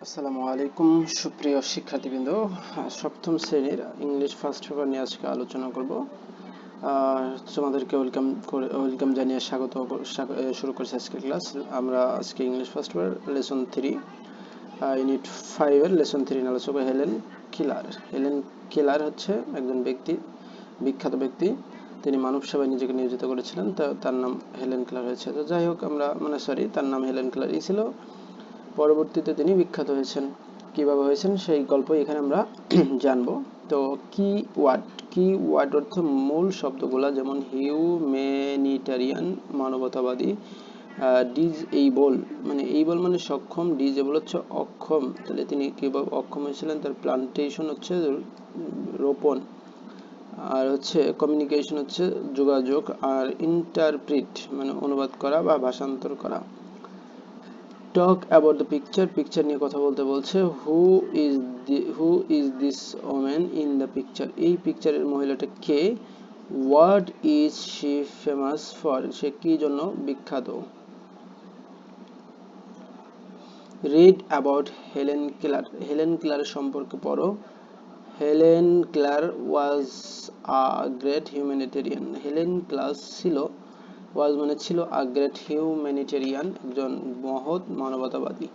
আসসালামু আলাইকুম সুপ্রিয় শিক্ষার্থীবৃন্দ। সপ্তম শ্রেণীর ইংলিশ ফার্স্ট পেপার নিয়ে আজকে আলোচনা করব। তোমাদেরকে ওয়েলকাম জানিয়ে শুরু করছি আজকের ক্লাস। আমরা আজকে English first paper lesson 3 unit 5 এর লেসন 3 নিয়ে আলোচনা করব। হেলেন কেলার হচ্ছে একজন বিখ্যাত ব্যক্তি। তিনি মানব সেবায় নিজেকে নিয়োজিত করেছিলেন। তার নাম হেলেন কেলার হয়েছে। তো যাই হোক, তার নাম হেলেন কেলারই ছিল। পরবর্তীতে তিনি বিখ্যাত হয়েছেন। কিভাবে হয়েছেন সেই গল্প এখানে আমরা জানবো। তো কি ওয়ার্ড অর্থ মূল শব্দগুলা, যেমন হিউম্যানিটারিয়ান মানবতাবাদী, ডিজএবল এইবল মানে সক্ষম, ডিজএবল হচ্ছে অক্ষম। তাহলে তিনি কিভাবে অক্ষম হয়েছিলেন? তার প্লান্টেশন হচ্ছে রোপণ, আর হচ্ছে কমিউনিকেশন হচ্ছে যোগাযোগ, আর ইন্টারপ্রিট মানে অনুবাদ করা বা ভাষান্তর করা। টক অ্যাবাউট দ্য পিকচার নিয়ে কথা বলতে বলছে। Who is this woman in the picture? এই পিকচারের মহিলাটা কে? What is she famous for? সে কি জন্য বিখ্যাত? রিড অ্যাবাউট হেলেন কেলার সম্পর্কে পড়ো। Helen Keller was a great humanitarian. Helen Keller ছিল আ গ্রেট হিউম্যানিটেরিয়ান, একজন মহৎ মানবতাবাদী।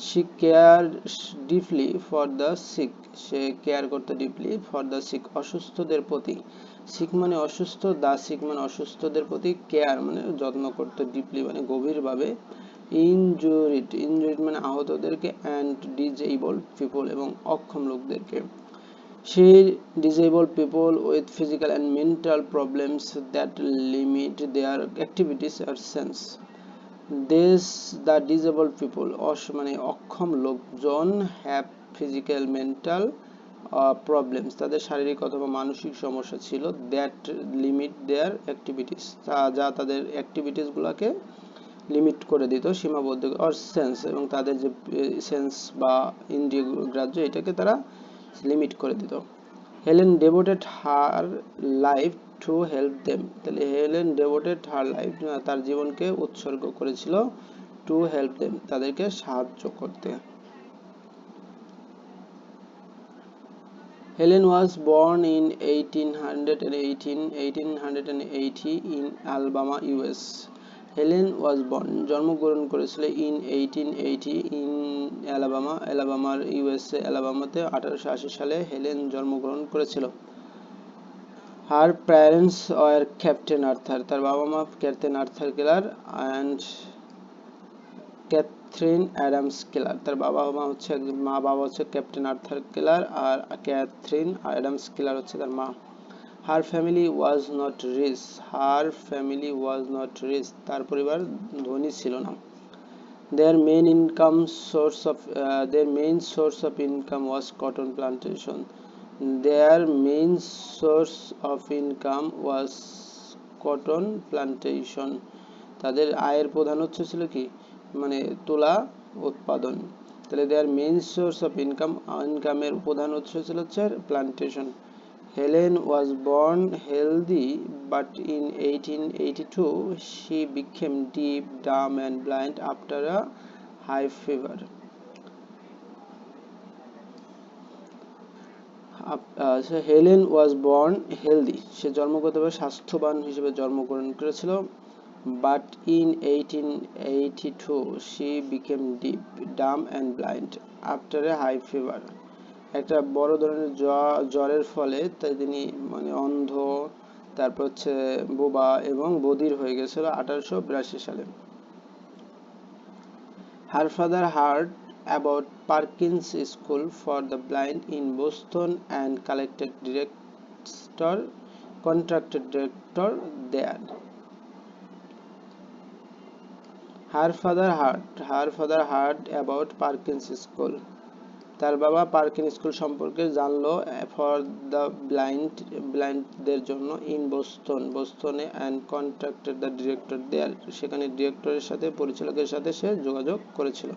She cared deeply for the sick. সে কেয়ার করতে ডিপলি ফর দ্য সিক, অসুস্থদের প্রতি। সিক মানে অসুস্থ, দা সিক মানে অসুস্থদের প্রতি, কেয়ার মানে যত্ন করতে, ডিপলি মানে গভীরভাবে, ইনজুরিড মানে আহতদেরকে, অ্যান্ড ডিজেবলড পিপল এবং অক্ষম লোকদেরকে। She disabled people with physical and mental problems that limit their activities or sense. The disabled people মানে অক্ষম লোকজন হ্যাভ ফিজিক্যাল মেন্টাল প্রবলেমস, তাদের শারীরিক অথবা মানসিক সমস্যা ছিল, দ্যাট লিমিট দেয়ার অ্যাক্টিভিটিস, যা তাদের অ্যাক্টিভিটিস গুলাকে লিমিট করে দিত, সীমাবদ্ধ, অর সেন্স, এবং তাদের যে সেন্স বা ইন্দ্রিয় গ্রাহ্য এটাকে তারা লিমিট করে দিত। Helen devoted her life to help them. তাহলে হেলেন ডেভোটেড হার লাইফ, তার জীবনকে উৎসর্গ করেছিল, টু হেল্প দেম, তাদেরকে সাহায্য করতে। Helen was born in 1880 in Alabama, US. Helen was born জন্মগ্রহণ করেছিল ইন 1880 ইন অ্যালাবামার ইউএসএ, অ্যালাবামাতে 1880 সালে হেলেন জন্মগ্রহণ করেছিল। Her parents were Captain Arthur, তার বাবা মা Captain Arthur Keller and Katherine Adams Keller. তার বাবা হচ্ছে ক্যাপ্টেন আর্থার কেলার, আর ক্যাথরিন অ্যাডামস কেলার হচ্ছে তার মা। Her family was not rich, তার পরিবার ধনী ছিল না। Their main source of income was cotton plantation. Their main source of income was cotton plantation. তাদের আয়ের প্রধান উৎস ছিল কি? মানে তুলা উৎপাদন। তাহলে their main source of ইনকামের প্রধান উৎস ছিল হচ্ছে plantation. Helen was born healthy, but in 1882 she became deaf, dumb and blind after a high fever. So Helen was born healthy, সে জন্মগতভাবে স্বাস্থ্যবান হিসেবে জন্মগ্রহণ করেছিল, but in 1882 she became deaf, dumb and blind after a high fever. একটা বড় ধরনের জ্বরের ফলে তিনি অন্ধ, তারপর হচ্ছে বোবা এবং বধির হয়ে গেছিল 1882 সালে। Her father heard about Perkins School for the Blind in Boston and contracted director there. Her father heard about Perkins School. তার বাবা পার্কিন স্কুল সম্পর্কে জানলো, ফর দ্য ব্লাইন্ডদের জন্য, ইন বোস্টনে, and contacted the director there, সেখানে পরিচালকের সাথে সে যোগাযোগ করেছিল।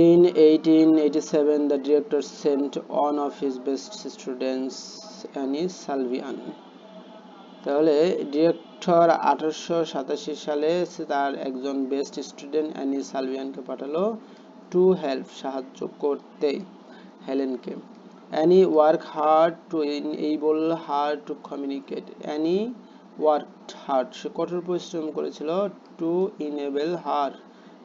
In 1887 the director sent one of his best students, Annie Salvian. তাহলে ডিরেক্টর 1887 সালে তার একজন বেস্ট স্টুডেন্ট অ্যানি সালভিয়ানকে পাঠালো টু হেল্প, সাহায্য করতে হেলেনকে। Annie work hard to enable her to communicate. Annie worked hard, সে কঠোর পরিশ্রম করেছিল, টু ইনেবল হার,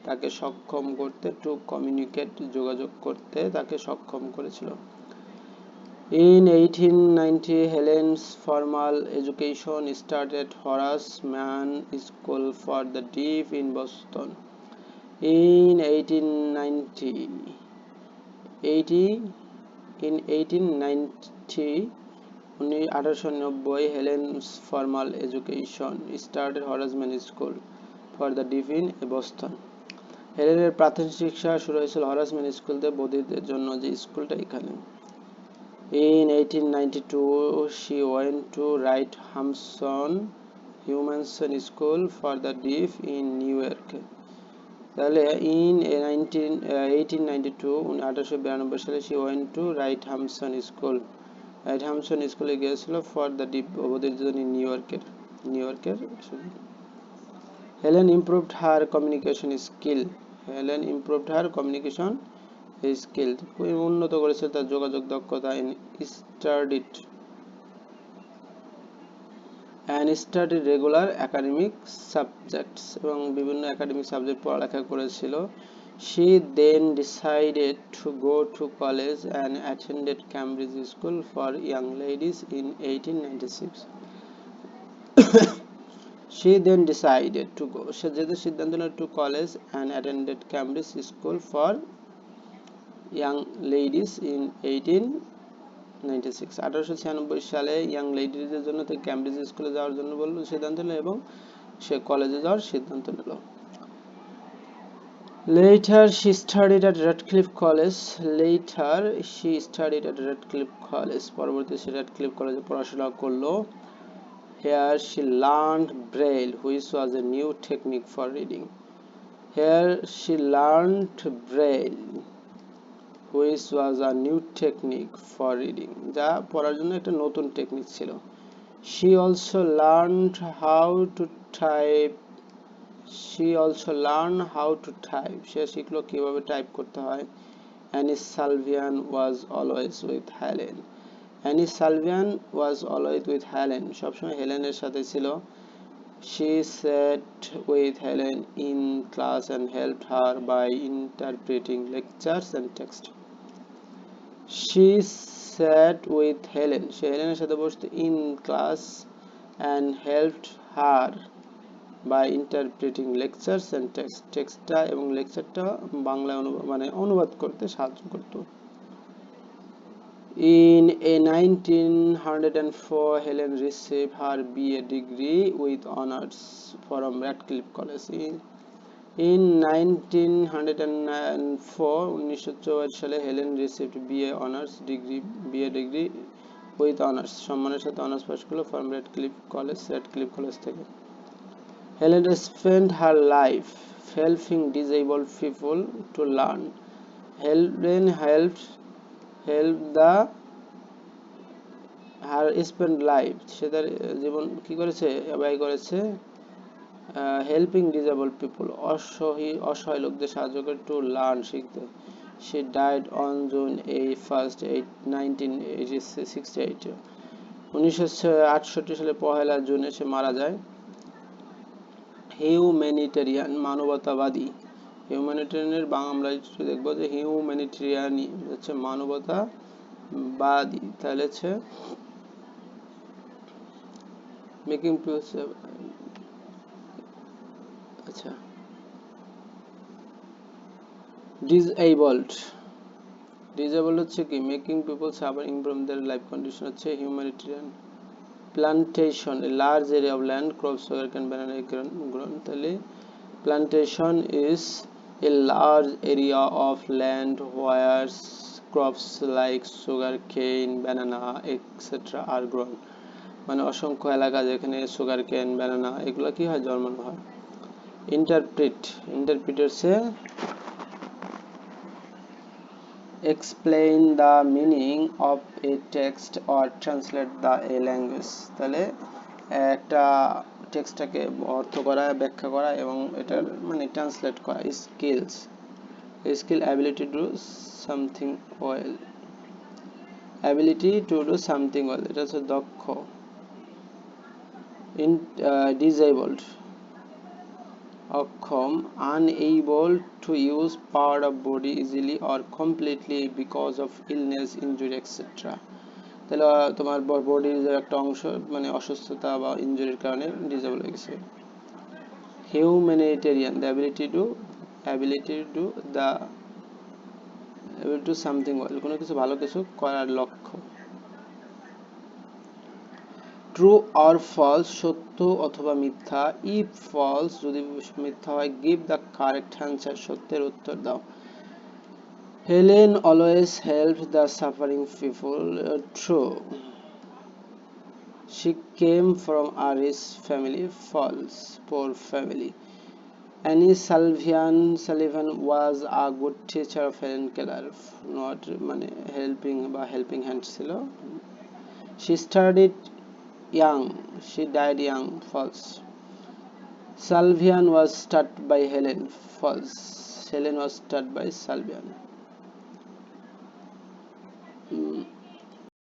তাকে সক্ষম করতে, টু কমিউনিকেট, যোগাযোগ করতে তাকে সক্ষম করেছিল। In 1890, Helen's formal education started at Horace Mann School for the Deaf in Boston. In 1890, Helen's formal education started at Horace Mann School for the Deaf in Boston. হেলেনের প্রাথমিক শিক্ষা শুরু হয়েছিল হরাস ম্যান স্কুল থেকে, বধিরদের জন্য যে স্কুলটা এখানে। In 1892, she went to Wright Humanson School for the Deaf in New York. তাহলে in 1892 সালে she went to Wright Hampson School, Wright Hampson স্কুলে গিয়েছিল ফর দ্য ডিফ, বধিরদের জন্য নিউ ইয়র্কের। Helen improved her communication skill, Helen improved her communication skill, খুবই উন্নত করেছে তার যোগাযোগ দক্ষতা। স্টাডিড রেগুলার একাডেমিক সাবজেক্টস, এবং বিভিন্ন একাডেমিক সাবজেক্ট পড়ালেখা করেছিল। She then decided to go to college and attended Cambridge School for Young Ladies in 1896. She then decided to go, সে যেতে সিদ্ধান্ত নিল, to college and attended Cambridge School for Young Ladies in 1896. 1896 সালে young লেডিজদের জন্য তাকে Cambridge স্কুলে যাওয়ার জন্য সিদ্ধান্ত নিল এবং সে কলেজে যাওয়ার সিদ্ধান্ত নিল। Later she studied at Radcliffe College. পরবর্তীতে সে র্যাডক্লিফ কলেজে পড়াশোনা করলো। Here she learned Braille, which was a new technique for reading. Which was a new technique for reading, যা পড়ার জন্য একটা নতুন টেকনিক ছিল। She also learned how to type. সে শিখলো কিভাবে টাইপ করতে হয়। Annie Salvian was always with Helen. সবসময় হেলেনের সাথে ছিল। She sat with Helen in class and helped her by interpreting lectures and text. সে হেলেনের সাথে বসতো in class and helped her by interpreting lectures and text. টেক্সটটা এবং লেকচারটা বাংলায় অনুবাদ করতে সাহায্য করত। In 1904, Helen received her BA degree with honors from Radcliffe College. In 1904 সালে Helen received BA degree with honors, সম্মানের সাথে অনার্স পাস করলো from Radcliffe College থেকে। Helen spent her life helping disabled people to learn. Helen spent life, সে তার জীবন কি করেছে, ব্যয় করেছে হেল্পিং ডিজেবল পিপল, অসহায় লোকদের সাহায্য করে, টু লার্ন, শিখতে। She died on June 1st, 1968. 1968 সালে 1 জুনে সে মারা যায়। হিউম্যানিটেরিয়ান, মানবতাবাদী। হিউম্যানিটেরিয়ানের আমরা দেখবো যে হিউম্যানিটেরিয়ান হচ্ছে মানবতাবাদী, তাহলে হচ্ছে মেকিং আচ্ছা ডিসএবলড হচ্ছে কি making people suffering from their life condition হচ্ছে humanitarian. Plantation, a large area of land, crops, sugarcane, banana grown. তাহলে plantation is a large area of land where crops like sugarcane, banana, etc. are grown. মানে অসংখ্য এলাকা যেখানে sugarcane, banana এগুলো কি হয়, জন্মানো হয়। Interpret say explain the meaning of a text or translate a language. তাহলে একটা টেক্সটটাকে অর্থ করা, ব্যাখ্যা করা এবং এটার মানে ট্রান্সলেট করা। Skills, skill ability to something well, ability to do something well, এটা হচ্ছে দক্ষ। ডিসেবলড অক্ষম, unable to use part of body easily or completely because of illness, injury etcetera. তাহলে তোমার বডির একটা অংশ মানে অসুস্থতা বা ইনজুরির কারণে ডিসেবল হয়ে গেছে। Humanitarian, the ability to something well, কোনো কিছু ভালো কিছু করার লক্ষ্য। ট্রু অর ফলস, সত্য অথবা মিথ্যা। ইফ ফলস, যদি মিথ্যা হয়, গিভ দ্য কারেক্ট অ্যান্সার, সত্যের উত্তর দাও। Helen always helped the suffering people, true. She came from a rich family, false, poor family. Annie Sullivan was a good teacher of Helen Keller, not মানে helping hand ছিল। She started young, she died young, false. Sullivan was taught by Helen, false. Helen was taught by Sullivan.